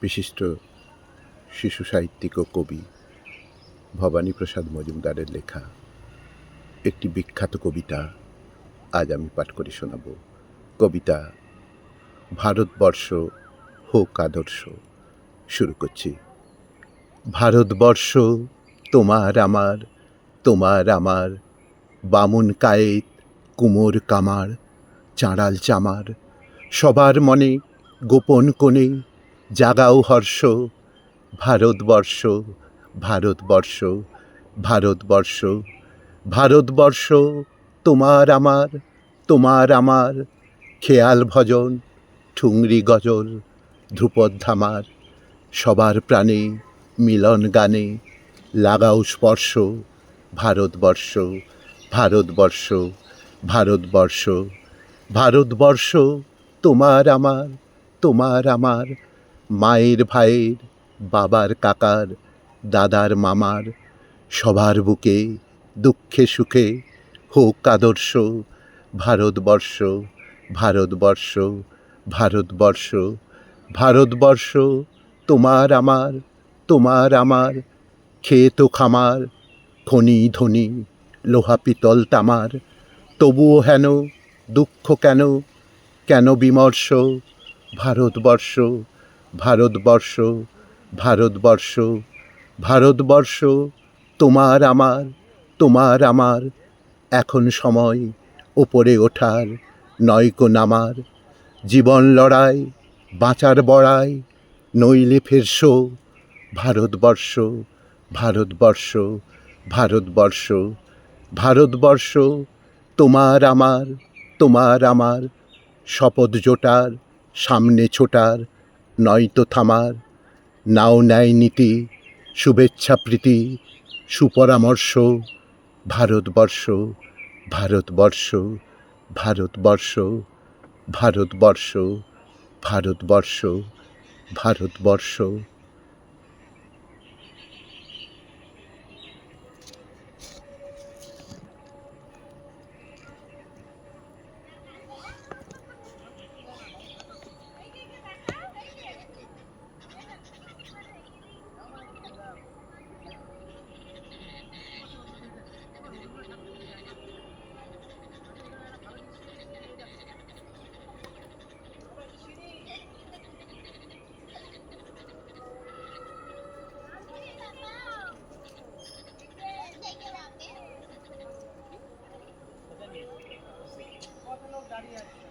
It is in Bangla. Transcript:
বিশিষ্ট শিশু সাহিত্যিক ও কবি ভবানীপ্রসাদ মজুমদারের লেখা একটি বিখ্যাত কবিতা আজ আমি পাঠ করে শোনাব। কবিতা ভারতবর্ষ হোক আদর্শ। শুরু করছি। ভারতবর্ষ তোমার আমার, তোমার আমার, বামুন কায়েত, কুমোর কামার, চাঁড়াল চামার, সবার মনে গোপন কোণে জাগাও হর্ষ। ভারতবর্ষ, ভারতবর্ষ, ভারতবর্ষ, ভারতবর্ষ তোমার আমার, তোমার আমার, খেয়াল ভজন, ঠুংরি গজল, ধ্রুপদ ধামার, সবার প্রাণে মিলন গানে লাগাও স্পর্শ। ভারতবর্ষ, ভারতবর্ষ, ভারতবর্ষ, ভারতবর্ষ তোমার আমার, তোমার আমার, মায়ের ভাইয়ের, বাবার কাকার, দাদার মামার, সবার বুকে দুঃখে সুখে হোক আদর্শ। ভারতবর্ষ, ভারতবর্ষ, ভারতবর্ষ, ভারতবর্ষ তোমার আমার, তোমার আমার, ক্ষেত খামার, খনি ধনী, লোহা পিতল তামার, তবুও হেন দুঃখ কেন, কেন বিমর্ষ? ভারতবর্ষ, ভারতবর্ষ, ভারতবর্ষ, ভারতবর্ষ তোমার আমার, তোমার আমার, এখন সময় ওপরে ওঠার, নয়কো নামার, জীবন লড়াই, বাঁচার বড়াই, নইলে ফেরশো। ভারতবর্ষ, ভারতবর্ষ, ভারতবর্ষ, ভারতবর্ষ তোমার আমার, তোমার আমার, শপথ জোটার, সামনে ছোটার, নয়তো থামার, নাও ন্যায় নীতি, শুভেচ্ছা প্রীতি, সুপরামর্শ। ভারতবর্ষ, ভারতবর্ষ, ভারতবর্ষ, ভারতবর্ষ, ভারতবর্ষ, ভারতবর্ষ। কত লোক দাঁড়িয়ে আছে।